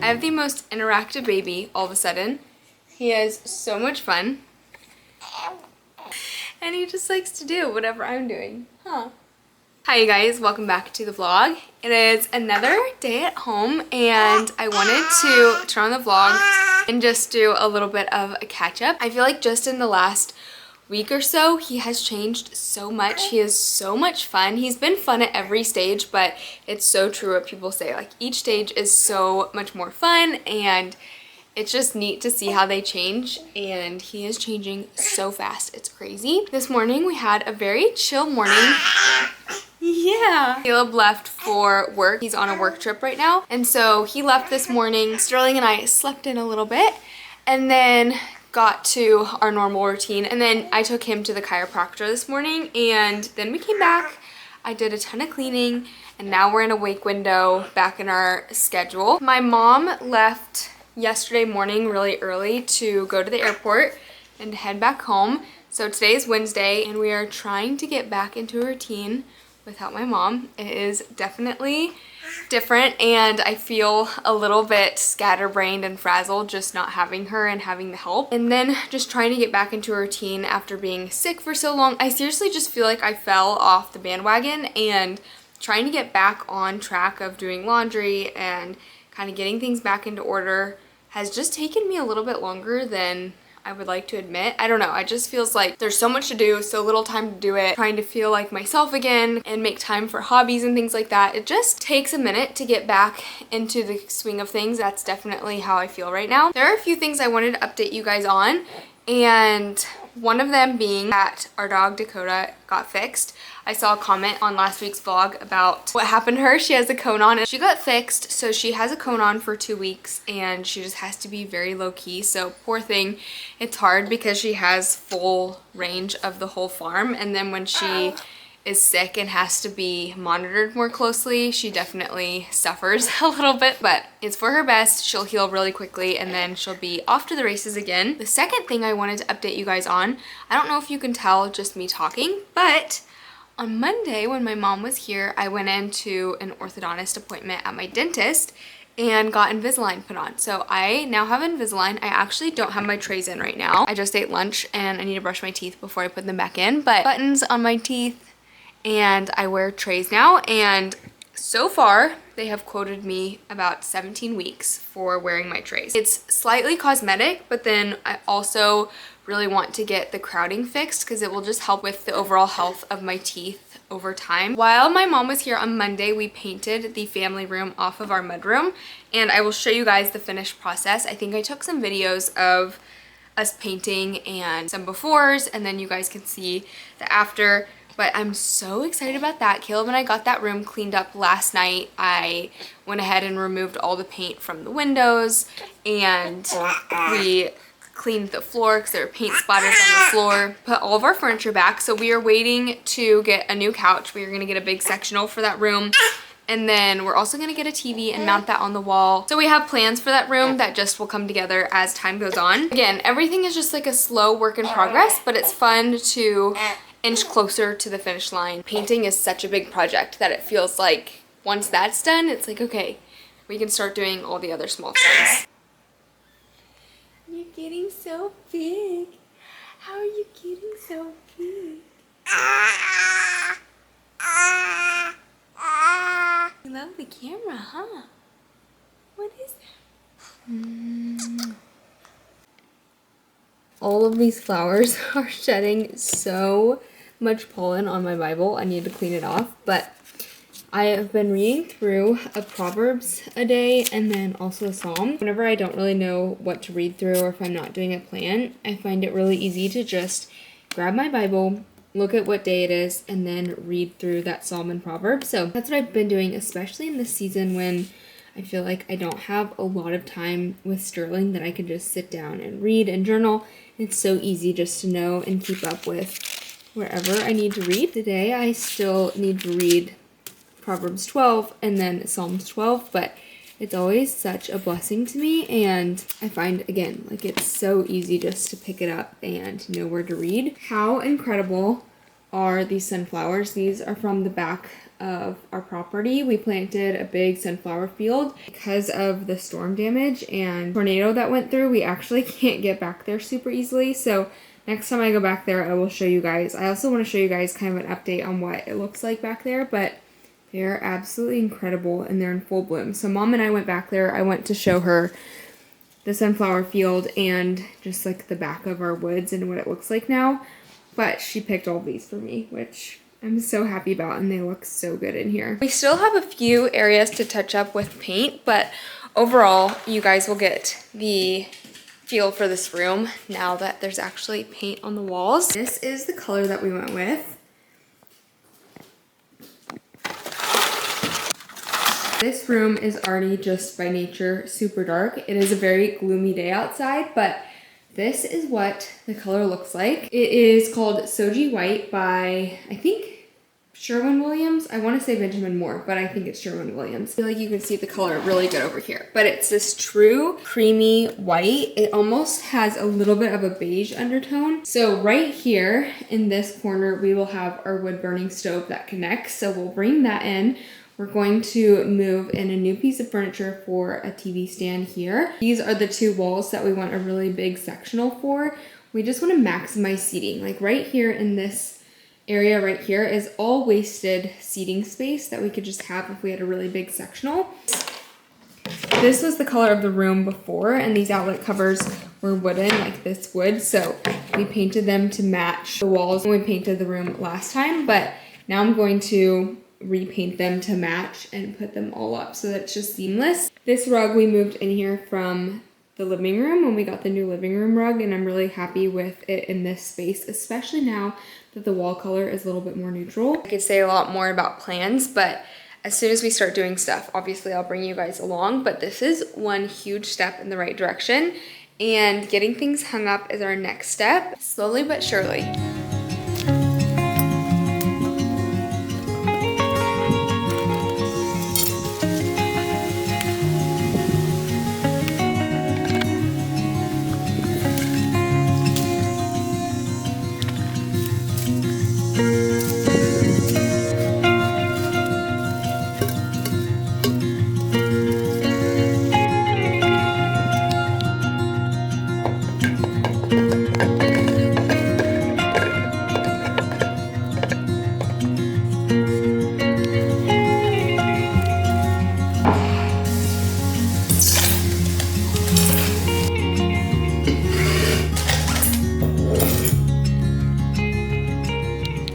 I have the most interactive baby all of a sudden. He has so much fun. And he just likes to do whatever I'm doing. Huh. Hi you guys, welcome back to the vlog. It is another day at home and I wanted to turn on the vlog and just do a little bit of a catch up. I feel like just in the last week or so, he has changed so much. He is so much fun. He's been fun at every stage, but it's so true what people say. Like each stage is so much more fun and it's just neat to see how they change, and he is changing so fast. It's crazy. This morning we had a very chill morning. Yeah. Caleb left for work. He's on a work trip right now. And so he left this morning. Sterling and I slept in a little bit and then got to our normal routine. And then I took him to the chiropractor this morning and then we came back. I did a ton of cleaning and now we're in a wake window back in our schedule. My mom left yesterday morning really early to go to the airport and head back home. So today is Wednesday and we are trying to get back into a routine without my mom. It is definitely different and I feel a little bit scatterbrained and frazzled just not having her and having the help. And then just trying to get back into a routine after being sick for so long. I seriously just feel like I fell off the bandwagon, and trying to get back on track of doing laundry and kind of getting things back into order has just taken me a little bit longer than I would like to admit. I don't know, it just feels like there's so much to do, so little time to do it. Trying to feel like myself again and make time for hobbies and things like that. It just takes a minute to get back into the swing of things. That's definitely how I feel right now. There are a few things I wanted to update you guys on, and one of them being that our dog Dakota got fixed. I saw a comment on last week's vlog about what happened to her. She has a cone on and she got fixed, so she has a cone on for 2 weeks and she just has to be very low key. So poor thing, it's hard because she has full range of the whole farm, and then when she is sick and has to be monitored more closely, she definitely suffers a little bit, but it's for her best. She'll heal really quickly and then she'll be off to the races again. The second thing I wanted to update you guys on, I don't know if you can tell just me talking, but on Monday when my mom was here, I went into an orthodontist appointment at my dentist and got Invisalign put on. So I now have Invisalign. I actually don't have my trays in right now. I just ate lunch and I need to brush my teeth before I put them back in, but buttons on my teeth, and I wear trays now, and so far they have quoted me about 17 weeks for wearing my trays. It's slightly cosmetic, but then I also really want to get the crowding fixed because it will just help with the overall health of my teeth over time. While my mom was here on Monday, we painted the family room off of our mudroom, and I will show you guys the finished process. I think I took some videos of us painting and some befores, and then you guys can see the after. But I'm so excited about that. Caleb and I got that room cleaned up last night. I went ahead and removed all the paint from the windows, and we cleaned the floor because there were paint splatters on the floor. Put all of our furniture back. So we are waiting to get a new couch. We are going to get a big sectional for that room. And then we're also going to get a TV and mount that on the wall. So we have plans for that room that just will come together as time goes on. Again, everything is just like a slow work in progress, but it's fun to inch closer to the finish line. Painting is such a big project that it feels like once that's done, it's like, okay, we can start doing all the other small things. You're getting so big. How are you getting so big? You love the camera, huh? What is that? All of these flowers are shedding so much pollen on my Bible. I need to clean it off, but I have been reading through a Proverbs a day and then also a Psalm. Whenever I don't really know what to read through or if I'm not doing a plan, I find it really easy to just grab my Bible, look at what day it is, and then read through that Psalm and Proverb. So that's what I've been doing, especially in this season when I feel like I don't have a lot of time with Sterling that I can just sit down and read and journal. It's so easy just to know and keep up with wherever I need to read. Today I still need to read Proverbs 12 and then Psalms 12, but it's always such a blessing to me, and I find, again, like it's so easy just to pick it up and know where to read. How incredible are these sunflowers? These are from the back of our property, we planted a big sunflower field. Because of the storm damage and tornado that went through, we actually can't get back there super easily. So next time I go back there, I will show you guys. I also want to show you guys kind of an update on what it looks like back there, but they're absolutely incredible and they're in full bloom. So Mom and I went back there. I went to show her the sunflower field and just like the back of our woods and what it looks like now. But she picked all these for me, which I'm so happy about, and they look so good in here. We still have a few areas to touch up with paint, but overall, you guys will get the feel for this room now that there's actually paint on the walls. This is the color that we went with. This room is already just by nature super dark. It is a very gloomy day outside, but this is what the color looks like. It is called Soji White by, I think, Sherwin-Williams. I want to say Benjamin Moore, but I think it's Sherwin-Williams. I feel like you can see the color really good over here, but it's this true creamy white. It almost has a little bit of a beige undertone. So right here in this corner, we will have our wood burning stove that connects. So we'll bring that in. We're going to move in a new piece of furniture for a TV stand here. These are the two walls that we want a really big sectional for. We just want to maximize seating. Like right here in this area right here is all wasted seating space that we could just have if we had a really big sectional. This was the color of the room before, and these outlet covers were wooden, like this wood. So we painted them to match the walls when we painted the room last time, but now I'm going to repaint them to match and put them all up so that it's just seamless. This rug we moved in here from the living room when we got the new living room rug, and I'm really happy with it in this space, especially now that the wall color is a little bit more neutral. I could say a lot more about plans, but as soon as we start doing stuff, obviously I'll bring you guys along, but this is one huge step in the right direction, and getting things hung up is our next step, slowly but surely.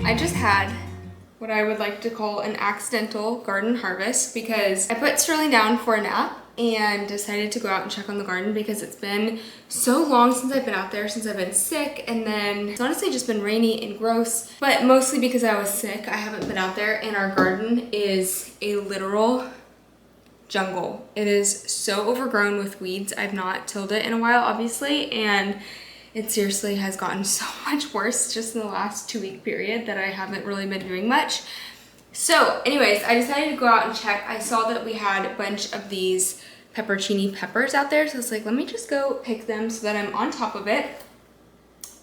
I just had what I would like to call an accidental garden harvest because I put Sterling down for a nap and decided to go out and check on the garden because it's been so long since I've been out there, since I've been sick, and then it's honestly just been rainy and gross, but mostly because I was sick, I haven't been out there, and our garden is a literal jungle. It is so overgrown with weeds. I've not tilled it in a while, obviously, and it seriously has gotten so much worse just in the last 2-week period that I haven't really been doing much. So anyways, I decided to go out and check. I saw that we had a bunch of these peppercini peppers out there, so it's like, let me just go pick them so that I'm on top of it.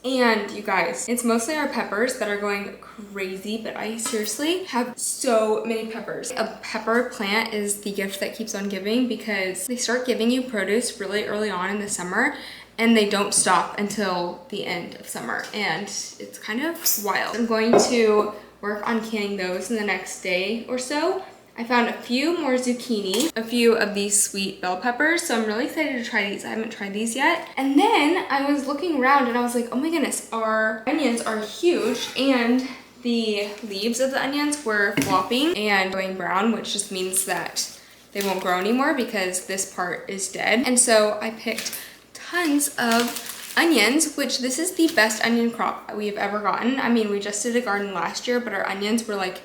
And you guys, it's mostly our peppers that are going crazy, but I seriously have so many peppers. A pepper plant is the gift that keeps on giving because they start giving you produce really early on in the summer, and they don't stop until the end of summer, and it's kind of wild. I'm going to work on canning those in the next day or so. I found a few more zucchini, a few of these sweet bell peppers, so I'm really excited to try these. I haven't tried these yet. And then I was looking around and I was like, oh my goodness, our onions are huge, and the leaves of the onions were flopping and going brown, which just means that they won't grow anymore because this part is dead. And so I picked tons of onions, which this is the best onion crop we've ever gotten. I mean, we just did a garden last year, but our onions were like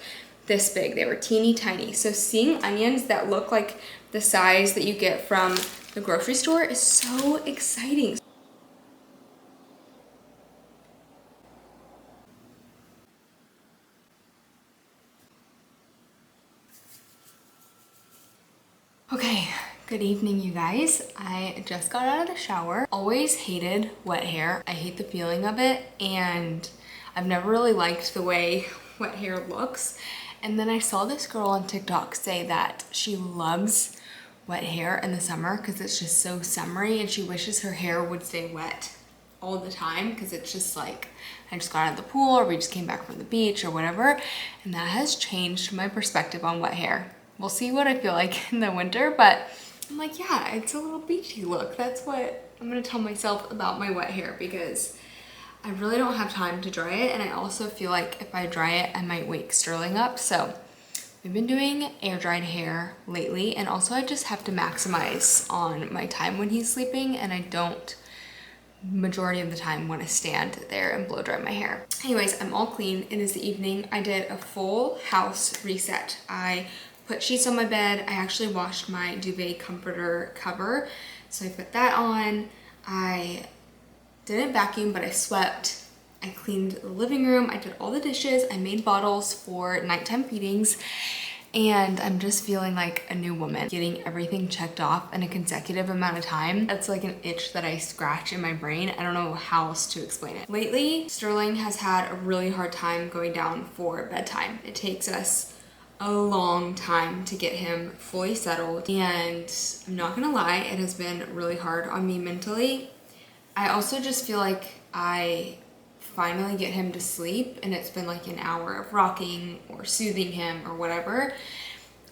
this big. They were teeny tiny. So seeing onions that look like the size that you get from the grocery store is so exciting. Okay, good evening, you guys. I just got out of the shower. Always hated wet hair. I hate the feeling of it, and I've never really liked the way wet hair looks. And then I saw this girl on TikTok say that she loves wet hair in the summer because it's just so summery, and she wishes her hair would stay wet all the time because it's just like I just got out of the pool or we just came back from the beach or whatever, and that has changed my perspective on wet hair. We'll see what I feel like in the winter, but I'm like, yeah, it's a little beachy look. That's what I'm gonna tell myself about my wet hair, because I really don't have time to dry it, and I also feel like if I dry it, I might wake Sterling up. So we've been doing air dried hair lately, and also I just have to maximize on my time when he's sleeping, and I don't majority of the time want to stand there and blow dry my hair. Anyways, I'm all clean. It is the evening. I did a full house reset. I put sheets on my bed. I actually washed my duvet comforter cover, so I put that on. I didn't vacuum, but I swept. I cleaned the living room. I did all the dishes. I made bottles for nighttime feedings, and I'm just feeling like a new woman, getting everything checked off in a consecutive amount of time. That's like an itch that I scratch in my brain. I don't know how else to explain it. Lately, Sterling has had a really hard time going down for bedtime. It takes us a long time to get him fully settled, and I'm not gonna lie, it has been really hard on me mentally. I also just feel like I finally get him to sleep, and it's been like an hour of rocking or soothing him or whatever,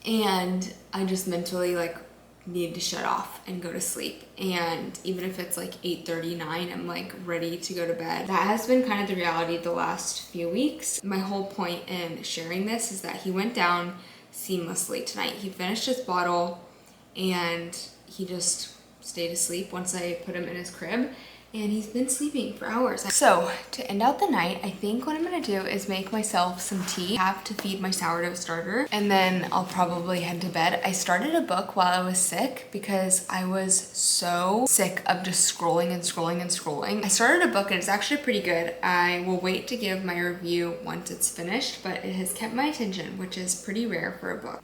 and I just mentally like need to shut off and go to sleep. And even if it's like 8:39, I'm like ready to go to bed. That has been kind of the reality the last few weeks. My whole point in sharing this is that he went down seamlessly tonight. He finished his bottle and he just stayed asleep once I put him in his crib, and he's been sleeping for hours. So to end out the night, I think what I'm gonna do is make myself some tea. I have to feed my sourdough starter, and then I'll probably head to bed. I started a book while I was sick because I was so sick of just scrolling and scrolling and scrolling. I started a book and it's actually pretty good. I will wait to give my review once it's finished, but it has kept my attention, which is pretty rare for a book.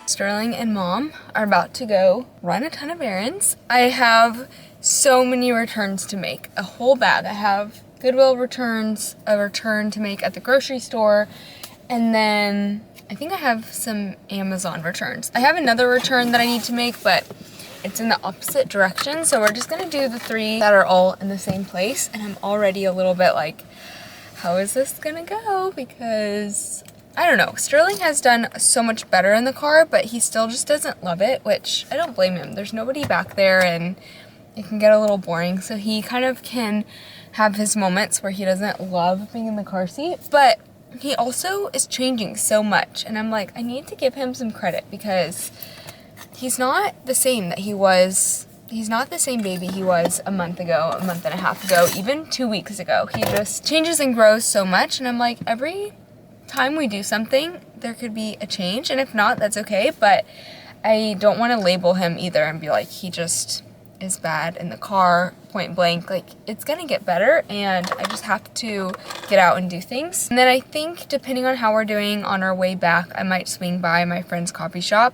Sterling and Mom are about to go run a ton of errands. I have so many returns to make, a whole bag. I have Goodwill returns, a return to make at the grocery store, and then I think I have some Amazon returns. I have another return that I need to make, but it's in the opposite direction, so we're just gonna do the 3 that are all in the same place, and I'm already a little bit like, how is this gonna go? Because I don't know, Sterling has done so much better in the car, but he still just doesn't love it, which I don't blame him. There's nobody back there and it can get a little boring, so he kind of can have his moments where he doesn't love being in the car seat, but he also is changing so much, and I'm like, I need to give him some credit because he's not the same that he was. He's not the same baby he was a month ago, a month and a half ago, even 2 weeks ago. He just changes and grows so much, and I'm like, every time we do something, there could be a change, and if not, that's okay, but I don't want to label him either and be like, he just is bad in the car, point blank. Like, it's gonna get better, and I just have to get out and do things. And then I think, depending on how we're doing on our way back, I might swing by my friend's coffee shop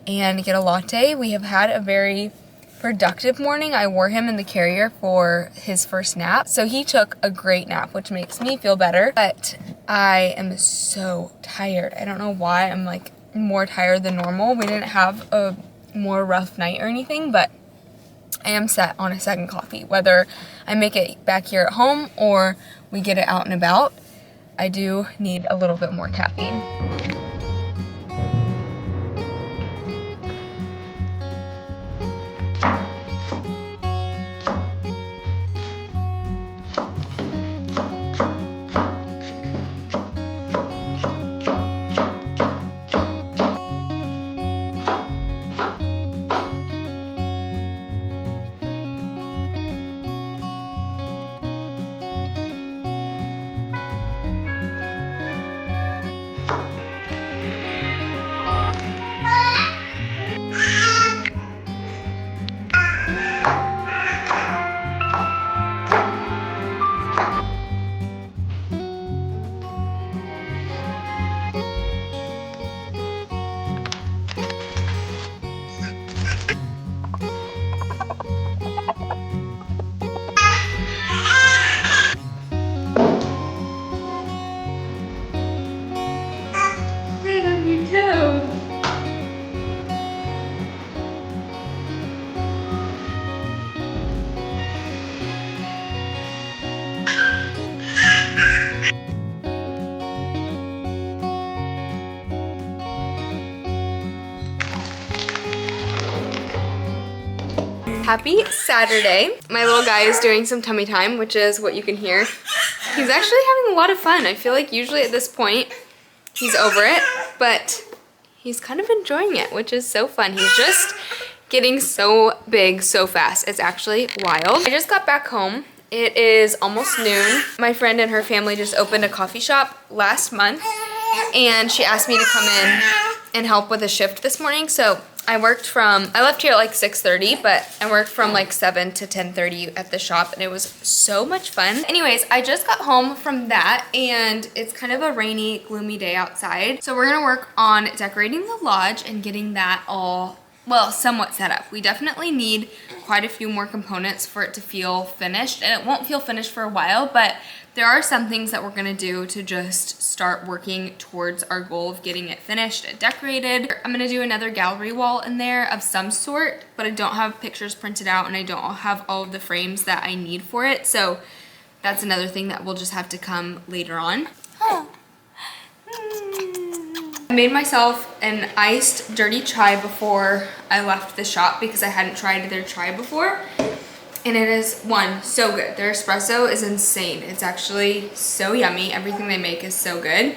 and get a latte. We have had a very productive morning. I wore him in the carrier for his first nap, so he took a great nap, which makes me feel better, but I am so tired. I don't know why. I'm like more tired than normal. We didn't have a more rough night or anything, but I am set on a second coffee. Whether I make it back here at home or we get it out and about, I do need a little bit more caffeine. Happy Saturday. My little guy is doing some tummy time, which is what you can hear. He's actually having a lot of fun. I feel like usually at this point, he's over it, but he's kind of enjoying it, which is so fun. He's just getting so big so fast. It's actually wild. I just got back home. It is almost noon. My friend and her family just opened a coffee shop last month, and she asked me to come in and help with a shift this morning. So I left here at like 6:30, but I worked from like 7 to 10:30 at the shop, and it was so much fun. Anyways, I just got home from that, and it's kind of a rainy, gloomy day outside. So we're gonna work on decorating the lodge and getting that all, well, somewhat set up. We definitely need quite a few more components for it to feel finished, and it won't feel finished for a while, but there are some things that we're gonna do to just start working towards our goal of getting it finished and decorated. I'm gonna do another gallery wall in there of some sort, but I don't have pictures printed out and I don't have all of the frames that I need for it. So that's another thing that will just have to come later on. I made myself an iced dirty chai before I left the shop because I hadn't tried their chai before. And it is, so good. Their espresso is insane. It's actually so yummy. Everything they make is so good.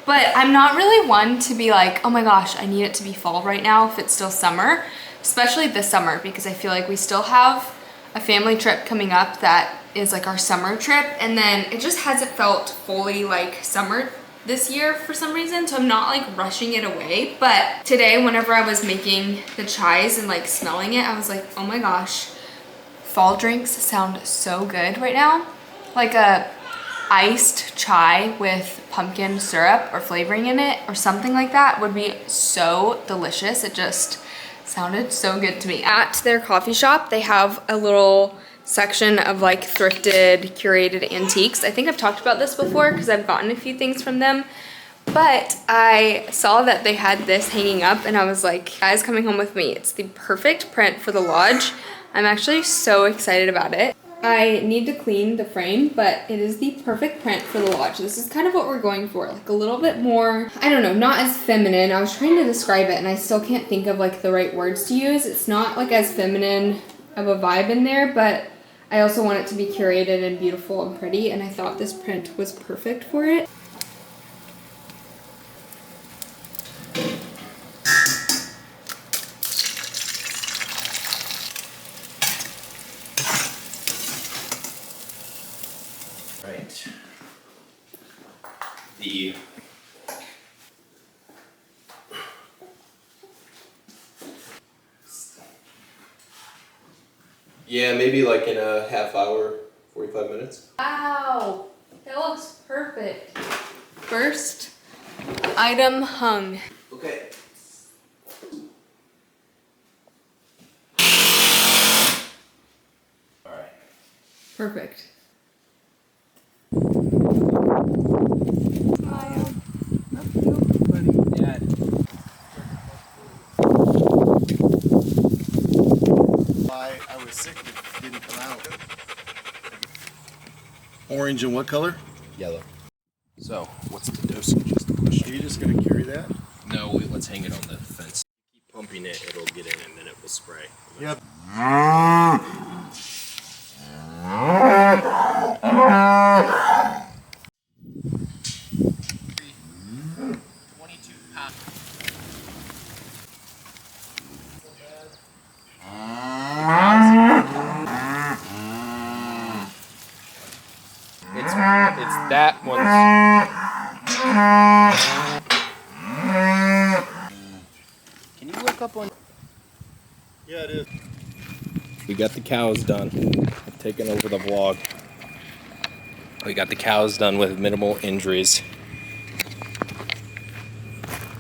But I'm not really one to be like, oh my gosh, I need it to be fall right now if it's still summer. Especially this summer, because I feel like we still have a family trip coming up that is like our summer trip. And then it just hasn't felt fully like summer this year for some reason, so I'm not like rushing it away. But today, whenever I was making the chais and like smelling it, I was like, oh my gosh, fall drinks sound so good right now. Like a iced chai with pumpkin syrup or flavoring in it or something like that would be so delicious. It just sounded so good to me. At their coffee shop, they have a little section of like thrifted, curated antiques. I think I've talked about this before because I've gotten a few things from them, but I saw that they had this hanging up and I was like, guys, coming home with me. It's the perfect print for the lodge. I'm actually so excited about it. I need to clean the frame, but it is the perfect print for the lodge. This is kind of what we're going for, like a little bit more, I don't know, not as feminine. I was trying to describe it and I still can't think of like the right words to use. It's not like as feminine of a vibe in there, but I also want it to be curated and beautiful and pretty, and I thought this print was perfect for it. Right. Yeah, maybe like in a half hour, 45 minutes. Wow, that looks perfect. First item hung. Okay. All right. Perfect. I was sick, it didn't come out. Orange and what color? Yellow. So, what's the dosage is the question. Are you just gonna carry that? No, let's hang it on the fence. Keep pumping it, it'll get in and then it will spray. Yep. It's that one. Can you look up on? Yeah, it is. We got the cows done. I've taken over the vlog. We got the cows done with minimal injuries.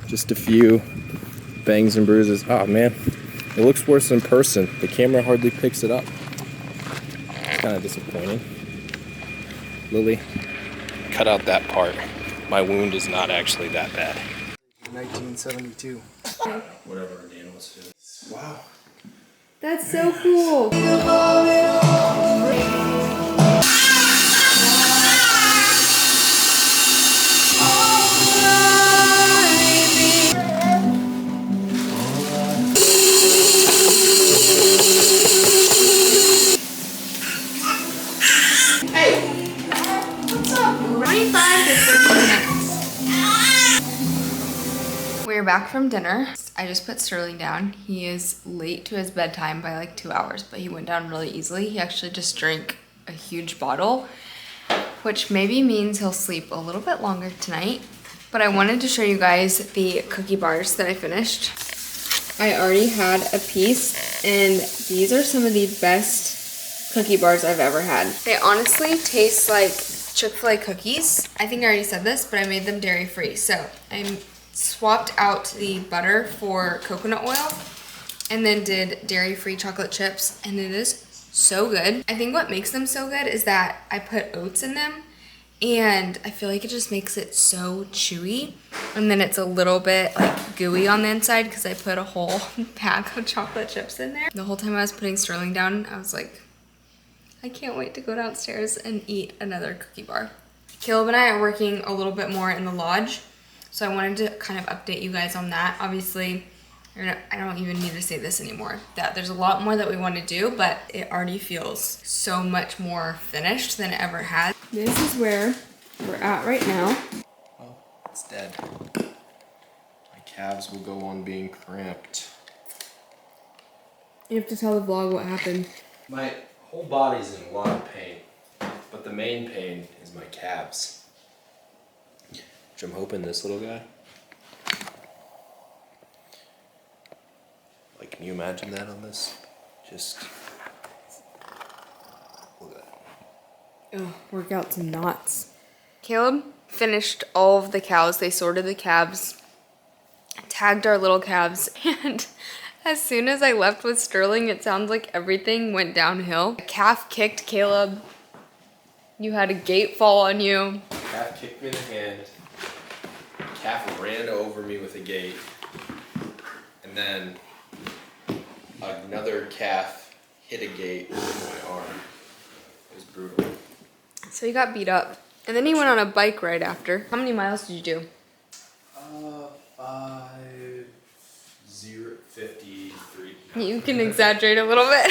Just a few bangs and bruises. Oh man, it looks worse in person. The camera hardly picks it up. It's kind of disappointing. Lily, cut out that part. My wound is not actually that bad. 1972. Whatever Dan wants to do. Wow. That's so cool. back from dinner. I just put Sterling down. He is late to his bedtime by like 2 hours, but he went down really easily. He actually just drank a huge bottle, which maybe means he'll sleep a little bit longer tonight. But I wanted to show you guys the cookie bars that I finished. I already had a piece, and these are some of the best cookie bars I've ever had. They honestly taste like Chick-fil-A cookies. I think I already said this, but I made them dairy-free. So I swapped out the butter for coconut oil and then did dairy-free chocolate chips, and it is so good. I think what makes them so good is that I put oats in them, and I feel like it just makes it so chewy. And then it's a little bit like gooey on the inside because I put a whole pack of chocolate chips in there. The whole time I was putting Sterling down, I was like, I can't wait to go downstairs and eat another cookie bar. Caleb and I are working a little bit more in the lodge, so I wanted to kind of update you guys on that. Obviously, I don't even need to say this anymore, that there's a lot more that we want to do, but it already feels so much more finished than it ever has. This is where we're at right now. Oh, it's dead. My calves will go on being cramped. You have to tell the vlog what happened. My whole body's in a lot of pain, but the main pain is my calves. Which I'm hoping this little guy. Like, can you imagine that on this? Just look at that. Oh, work out some knots. Caleb finished all of the cows. They sorted the calves, tagged our little calves, and as soon as I left with Sterling, it sounds like everything went downhill. A calf kicked Caleb. You had a gate fall on you. Calf kicked me in the hand. Calf ran over me with a gate. And then another calf hit a gate with my arm. It was brutal. So he got beat up. And then he went on a bike ride after. How many miles did you do? 53. You can exaggerate a little bit.